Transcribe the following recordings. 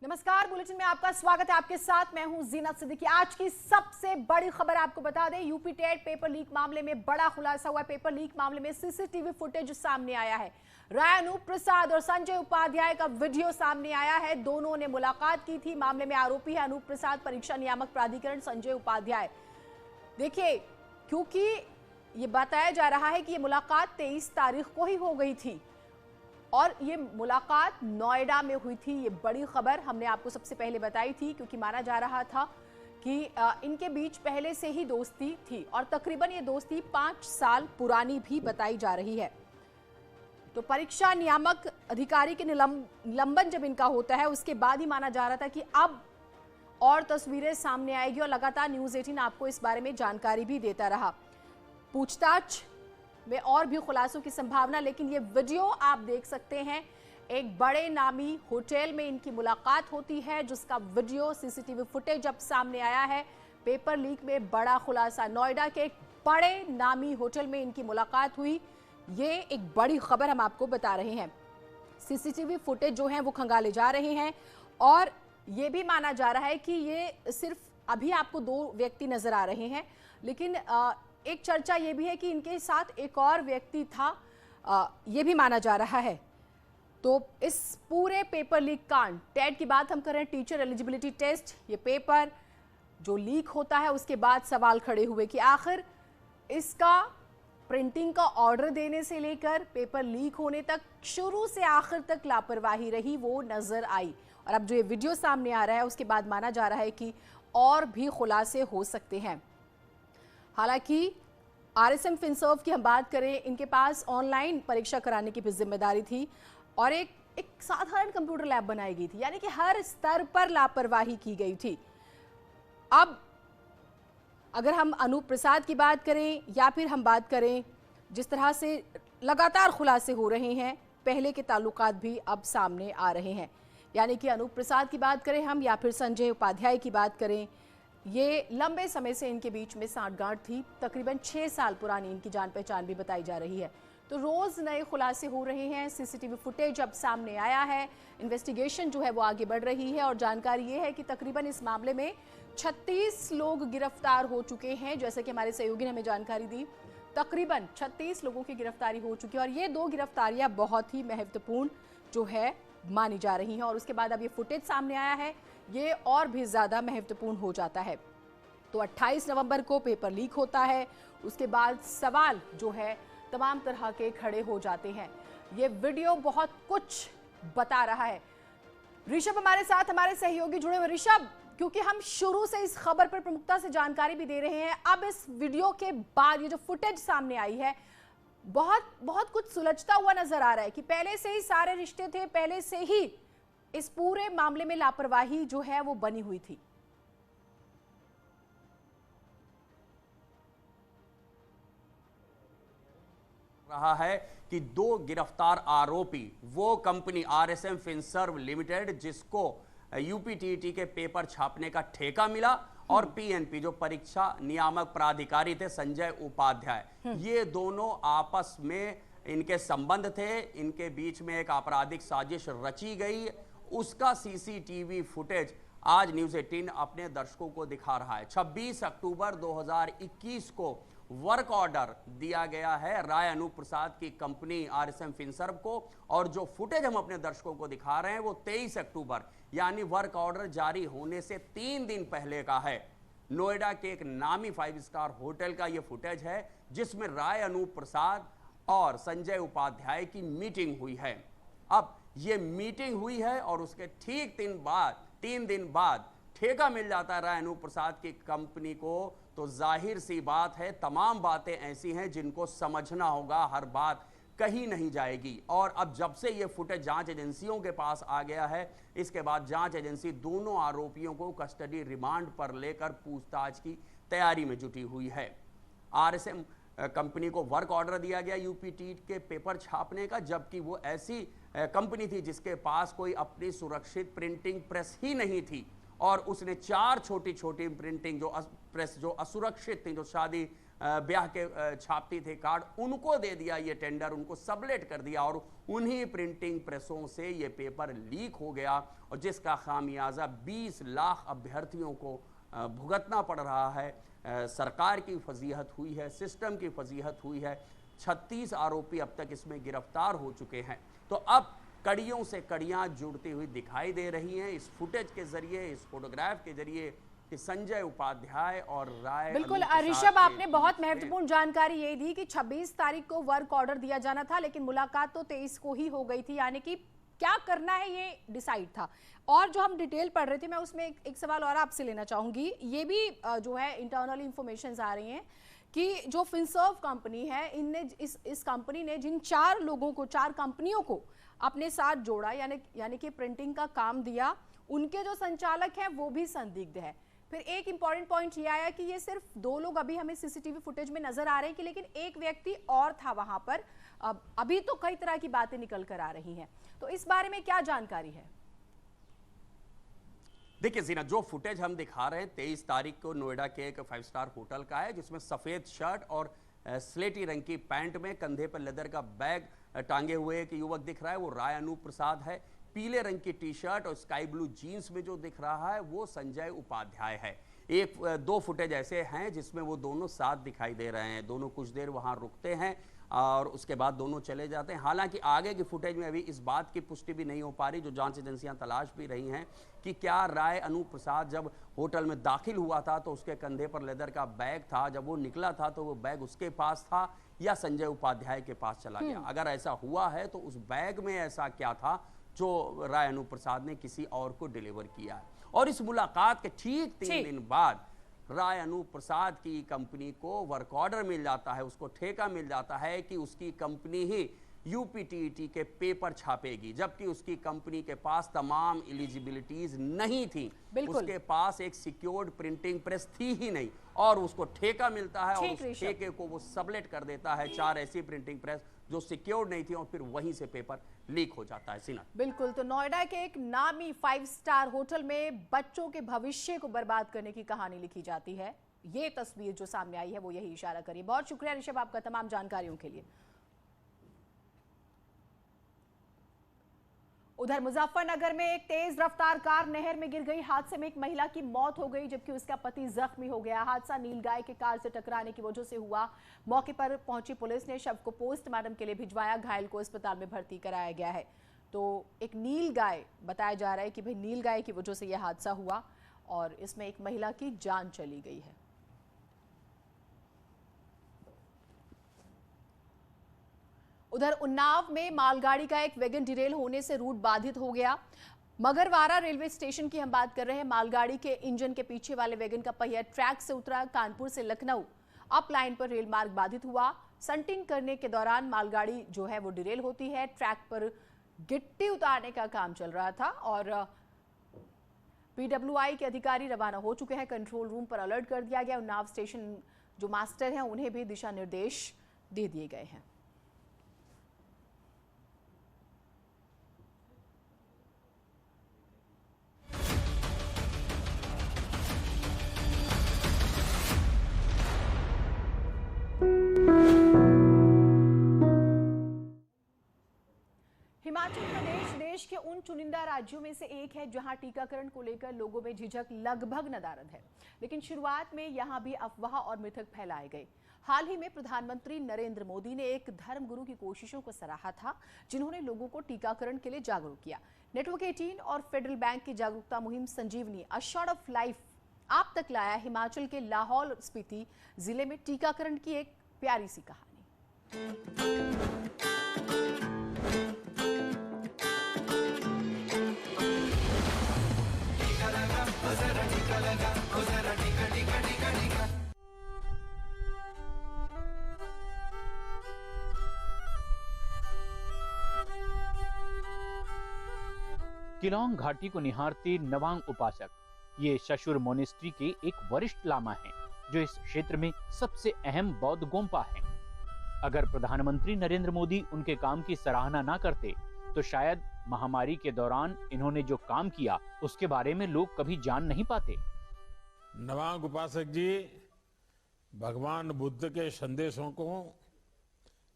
नमस्कार, बुलेटिन में आपका स्वागत है। आपके साथ मैं हूं जीनत सिद्दीकी। आज की सबसे बड़ी खबर आपको बता दें, यूपी टेट पेपर लीक मामले में बड़ा खुलासा हुआ है। पेपर लीक मामले में सीसीटीवी फुटेज सामने आया है। राय अनूप प्रसाद और संजय उपाध्याय का वीडियो सामने आया है। दोनों ने मुलाकात की थी। मामले में आरोपी है अनूप प्रसाद, परीक्षा नियामक प्राधिकरण संजय उपाध्याय। देखिए, क्योंकि ये बताया जा रहा है कि ये मुलाकात 23 तारीख को ही हो गई थी और ये मुलाकात नोएडा में हुई थी। ये बड़ी खबर हमने आपको सबसे पहले बताई थी, क्योंकि माना जा रहा था कि इनके बीच पहले से ही दोस्ती थी और तकरीबन ये दोस्ती 5 साल पुरानी भी बताई जा रही है। तो परीक्षा नियामक अधिकारी के निलंबन जब इनका होता है, उसके बाद ही माना जा रहा था कि अब और तस्वीरें सामने आएगी और लगातार न्यूज़ 18 आपको इस बारे में जानकारी भी देता रहा। पूछताछ में और भी खुलासों की संभावना, लेकिन ये वीडियो आप देख सकते हैं। एक बड़े नामी होटल में इनकी मुलाकात होती है, जिसका वीडियो सीसीटीवी फुटेज अब सामने आया है। पेपर लीक में बड़ा खुलासा, नोएडा के एक बड़े नामी होटल में इनकी मुलाकात हुई। ये एक बड़ी खबर हम आपको बता रहे हैं। सीसीटीवी फुटेज जो है वो खंगाले जा रहे हैं और ये भी माना जा रहा है कि ये सिर्फ अभी आपको 2 व्यक्ति नजर आ रहे हैं, लेकिन एक चर्चा ये भी है कि इनके साथ एक और व्यक्ति था, ये भी माना जा रहा है। तो इस पूरे पेपर लीक कांड, टेट की बात हम कर रहे हैं, टीचर एलिजिबिलिटी टेस्ट, ये पेपर जो लीक होता है उसके बाद सवाल खड़े हुए कि आखिर इसका प्रिंटिंग का ऑर्डर देने से लेकर पेपर लीक होने तक शुरू से आखिर तक लापरवाही रही, वो नजर आई। और अब जो ये वीडियो सामने आ रहा है उसके बाद माना जा रहा है कि और भी खुलासे हो सकते हैं। हालांकि आरएसएम फिनसर्व की हम बात करें, इनके पास ऑनलाइन परीक्षा कराने की भी जिम्मेदारी थी और एक साधारण कंप्यूटर लैब बनाई गई थी, यानी कि हर स्तर पर लापरवाही की गई थी। अब अगर हम अनूप प्रसाद की बात करें या फिर हम बात करें जिस तरह से लगातार खुलासे हो रहे हैं, पहले के ताल्लुकात भी अब सामने आ रहे हैं। यानी कि अनूप प्रसाद की बात करें हम या फिर संजय उपाध्याय की बात करें, ये लंबे समय से इनके बीच में सांठगांठ थी। तकरीबन 6 साल पुरानी इनकी जान पहचान भी बताई जा रही है। तो रोज नए खुलासे हो रहे हैं। सीसीटीवी फुटेज अब सामने आया है, इन्वेस्टिगेशन जो है वो आगे बढ़ रही है और जानकारी ये है कि तकरीबन इस मामले में 36 लोग गिरफ्तार हो चुके हैं। जैसे कि हमारे सहयोगी ने हमें जानकारी दी, तकरीबन 36 लोगों की गिरफ्तारी हो चुकी है और ये 2 गिरफ्तारियां बहुत ही महत्वपूर्ण जो है मानी जा रही हैं। और उसके बाद अब ये फुटेज सामने आया है, ये और भी ज्यादा महत्वपूर्ण हो जाता है। तो 28 नवंबर को पेपर लीक होता है, उसके बाद सवाल जो है तमाम तरह के खड़े हो जाते हैं। ये वीडियो बहुत कुछ बता रहा है। ऋषभ हमारे साथ, हमारे सहयोगी जुड़े हुए। ऋषभ, क्योंकि हम शुरू से इस खबर पर प्रमुखता से जानकारी भी दे रहे हैं, अब इस वीडियो के बाद ये जो फुटेज सामने आई है, बहुत कुछ सुलझता हुआ नजर आ रहा है कि पहले से ही सारे रिश्ते थे, पहले से ही इस पूरे मामले में लापरवाही जो है वो बनी हुई थी। रहा है कि 2 गिरफ्तार आरोपी वो कंपनी आरएसएम फिनसर्व लिमिटेड, जिसको यूपी टीईटी के पेपर छापने का ठेका मिला, और पीएनपी जो परीक्षा नियामक प्राधिकारी थे संजय उपाध्याय, ये दोनों आपस में इनके संबंध थे। इनके बीच में एक आपराधिक साजिश रची गई, उसका सीसीटीवी फुटेज आज न्यूज़ 18 अपने दर्शकों को दिखा रहा है। 26 अक्टूबर 2021 को वर्क ऑर्डर दिया गया है राय अनूप प्रसाद की कंपनी आरएसएम फिनसर्व को, और जो फुटेज हम अपने दर्शकों को दिखा रहे हैं वो 23 अक्टूबर यानी वर्क ऑर्डर जारी होने से 3 दिन पहले का है। नोएडा के एक नामी 5 स्टार होटल का ये फुटेज है, जिसमें राय अनूप प्रसाद और संजय उपाध्याय की मीटिंग हुई है। अब ये मीटिंग हुई है और उसके ठीक 3 दिन बाद ठेका मिल जाता है राय अनूप प्रसाद की कंपनी को। तो जाहिर सी बात है, तमाम बातें ऐसी हैं जिनको समझना होगा, हर बात कहीं नहीं जाएगी। और अब जब से ये फुटेज जांच एजेंसियों के पास आ गया है, इसके बाद जांच एजेंसी दोनों आरोपियों को कस्टडी रिमांड पर लेकर पूछताछ की तैयारी में जुटी हुई है। आरएसएम कंपनी को वर्क ऑर्डर दिया गया यूपी टीट के पेपर छापने का, जबकि वो ऐसी कंपनी थी जिसके पास कोई अपनी सुरक्षित प्रिंटिंग प्रेस ही नहीं थी, और उसने 4 छोटी छोटी प्रिंटिंग जो प्रेस जो असुरक्षित थी, जो शादी ब्याह के छापती थे कार्ड, उनको दे दिया ये टेंडर, उनको सबलेट कर दिया और उन्हीं प्रिंटिंग प्रेसों से ये पेपर लीक हो गया और जिसका खामियाजा 20 लाख अभ्यर्थियों को भुगतना पड़ रहा है। सरकार की फजीहत हुई है, सिस्टम की फजीहत हुई है। 36 आरोपी अब तक इसमें गिरफ्तार हो चुके हैं। तो अब कड़ियों से कड़ियां जुड़ती हुई दिखाई दे रही हैं इस फुटेज के जरिए, इस फोटोग्राफ के जरिए कि संजय उपाध्याय और राय। बिल्कुल ऋषभ, आपने बहुत महत्वपूर्ण जानकारी ये दी कि 26 तारीख को वर्क ऑर्डर दिया जाना था, लेकिन मुलाकात तो 23 को ही हो गई थी, यानी कि क्या करना है ये डिसाइड था। और जो हम डिटेल पढ़ रहे थे, मैं उसमें एक सवाल और आपसे लेना चाहूंगी। ये भी जो है इंटरनल इंफॉर्मेशन आ रही हैं कि जो फिनसर्व कंपनी है, इनने इस कंपनी ने जिन 4 लोगों को, 4 कंपनियों को अपने साथ जोड़ा, यानी कि प्रिंटिंग का काम दिया, उनके जो संचालक हैं वो भी संदिग्ध है। फिर एक इंपॉर्टेंट पॉइंट ये आया कि ये सिर्फ 2 लोग अभी हमें सीसीटीवी फुटेज में नजर आ रहे हैं कि, लेकिन एक व्यक्ति और था वहां पर। अभी तो कई तरह की बातें निकल कर आ रही हैं, तो इस बारे में क्या जानकारी है? देखिए जीना, जो फुटेज हम दिखा रहे हैं 23 तारीख को नोएडा के एक 5 स्टार होटल का है, जिसमें सफेद शर्ट और स्लेटी रंग की पैंट में कंधे पर लेदर का बैग टांगे हुए एक युवक दिख रहा है, वो राय अनूप प्रसाद है। पीले रंग की टी शर्ट और स्काई ब्लू जीन्स में जो दिख रहा है वो संजय उपाध्याय है। 2 फुटेज ऐसे हैं जिसमें वो दोनों साथ दिखाई दे रहे हैं। दोनों कुछ देर वहां रुकते हैं और उसके बाद दोनों चले जाते हैं। हालांकि आगे की फुटेज में अभी इस बात की पुष्टि भी नहीं हो पा रही, जो जांच एजेंसियां तलाश भी रही हैं, कि क्या राय अनूप प्रसाद जब होटल में दाखिल हुआ था तो उसके कंधे पर लेदर का बैग था, जब वो निकला था तो वो बैग उसके पास था या संजय उपाध्याय के पास चला गया। अगर ऐसा हुआ है तो उस बैग में ऐसा क्या था जो राय अनूप प्रसाद ने किसी और को डिलीवर किया है। और इस मुलाकात के ठीक 3 दिन बाद राय अनूप प्रसाद की कंपनी को वर्क ऑर्डर मिल जाता है, उसको ठेका मिल जाता है कि उसकी कंपनी ही यूपीटीईटी के पेपर छापेगी, जबकि उसकी कंपनी के पास तमाम एलिजिबिलिटीज नहीं थी। उसके पास एक सिक्योर्ड प्रिंटिंग प्रेस थी ही नहीं और उसको ठेका मिलता है और उस ठेके को वो सबलेट कर देता है 4 ऐसी प्रिंटिंग प्रेस जो सिक्योर्ड नहीं थी और फिर वहीं से पेपर लीक हो जाता है। सीना, बिल्कुल। तो नोएडा के एक नामी 5 स्टार होटल में बच्चों के भविष्य को बर्बाद करने की कहानी लिखी जाती है। ये तस्वीर जो सामने आई है वो यही इशारा करिए। बहुत शुक्रिया ऋषभ आपका तमाम जानकारियों के लिए। उधर मुजफ्फरनगर में एक तेज रफ्तार कार नहर में गिर गई। हादसे में एक महिला की मौत हो गई जबकि उसका पति जख्मी हो गया। हादसा नीलगाय के कार से टकराने की वजह से हुआ। मौके पर पहुंची पुलिस ने शव को पोस्टमार्टम के लिए भिजवाया। घायल को अस्पताल में भर्ती कराया गया है। तो एक नीलगाय बताया जा रहा है कि भाई नीलगाय की वजह से यह हादसा हुआ और इसमें एक महिला की जान चली गई है। उधर उन्नाव में मालगाड़ी का एक वैगन डिरेल होने से रूट बाधित हो गया। मगरवाड़ा रेलवे स्टेशन की हम बात कर रहे हैं। मालगाड़ी के इंजन के पीछे वाले वैगन का पहिया ट्रैक से उतरा। कानपुर से लखनऊ अप लाइन पर रेल मार्ग बाधित हुआ। संटिंग करने के दौरान मालगाड़ी जो है वो डिरेल होती है। ट्रैक पर गिट्टी उतारने का काम चल रहा था और पीडब्ल्यूआई के अधिकारी रवाना हो चुके हैं। कंट्रोल रूम पर अलर्ट कर दिया गया। उन्नाव स्टेशन जो मास्टर हैं उन्हें भी दिशा निर्देश दे दिए गए हैं। हिमाचल प्रदेश देश के उन चुनिंदा राज्यों में से एक है जहां टीकाकरण को लेकर लोगों में झिझक लगभग नदारद है, लेकिन शुरुआत में यहां भी अफवाह और मिथक फैलाए गए। हाल ही में प्रधानमंत्री नरेंद्र मोदी ने एक धर्मगुरु की कोशिशों को सराहा था जिन्होंने लोगों को टीकाकरण के लिए जागरूक किया। नेटवर्क 18 और फेडरल बैंक की जागरूकता मुहिम संजीवनी अ शॉट ऑफ लाइफ आप तक लाया हिमाचल के लाहौल स्पीति जिले में टीकाकरण की एक प्यारी सी कहानी। किलोंग घाटी को निहारते नवांग उपासक ये शशुर मोनेस्ट्री के एक वरिष्ठ लामा हैं जो इस क्षेत्र में सबसे अहम बौद्ध गोम्पा हैं। अगर प्रधानमंत्री नरेंद्र मोदी उनके काम की सराहना ना करते तो शायद महामारी के दौरान इन्होंने जो काम किया उसके बारे में लोग कभी जान नहीं पाते। नवांग उपासक जी भगवान बुद्ध के संदेशों को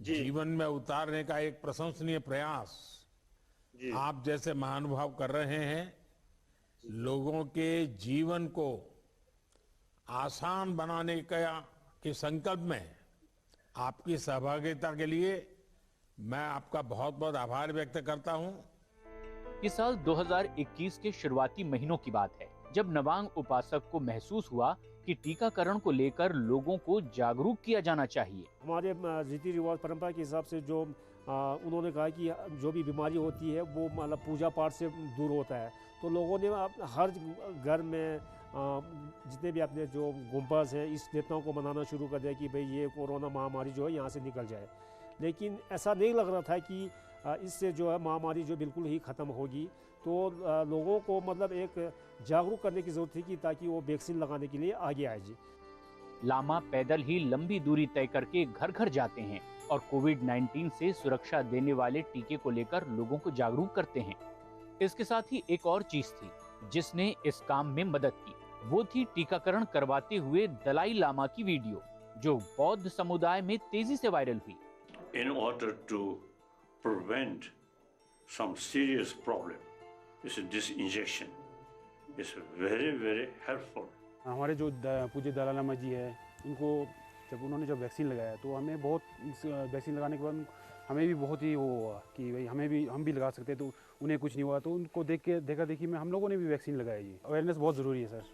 जीवन में उतारने का एक प्रशंसनीय प्रयास आप जैसे महानुभाव कर रहे हैं। लोगों के जीवन को आसान बनाने के संकल्प में आपकी सहभागिता के लिए मैं आपका बहुत बहुत आभार व्यक्त करता हूं। ये साल 2021 के शुरुआती महीनों की बात है, जब नवांग उपासक को महसूस हुआ कि टीकाकरण को लेकर लोगों को जागरूक किया जाना चाहिए। हमारे रीति रिवाज परंपरा के हिसाब से जो उन्होंने कहा कि जो भी बीमारी होती है वो मतलब पूजा पाठ से दूर होता है, तो लोगों ने हर घर में जितने भी अपने जो गुंबज हैं इस देवताओं को मनाना शुरू कर दिया कि भाई ये कोरोना महामारी जो है यहाँ से निकल जाए। लेकिन ऐसा नहीं लग रहा था कि इससे जो है महामारी जो बिल्कुल ही ख़त्म होगी। तो लोगों को मतलब एक जागरूक करने की ज़रूरत थी कि ताकि वो वैक्सीन लगाने के लिए आगे आए जी। लामा पैदल ही लंबी दूरी तय करके घर घर जाते हैं और कोविड-19 से सुरक्षा देने वाले टीके को लेकर लोगों को जागरूक करते हैं। इसके साथ ही एक और चीज थी जिसने इस काम में मदद की, वो थी टीकाकरण करवाते हुए दलाई लामा की वीडियो, जो बौद्ध समुदाय में तेजी से वायरल हुई। In order to prevent some serious problem, this injection is very helpful. हमारे जो पूज्य दलाई लामा जी है, उनको उन्होंने जब वैक्सीन लगाया तो हमें बहुत वैक्सीन लगाने के बाद हमें भी बहुत ही वो हुआ कि भाई हम भी लगा सकते हैं, तो उन्हें कुछ नहीं हुआ। तो उनको देखा देखी में हम लोगों ने भी वैक्सीन लगाई जी। अवेयरनेस बहुत ज़रूरी है सर।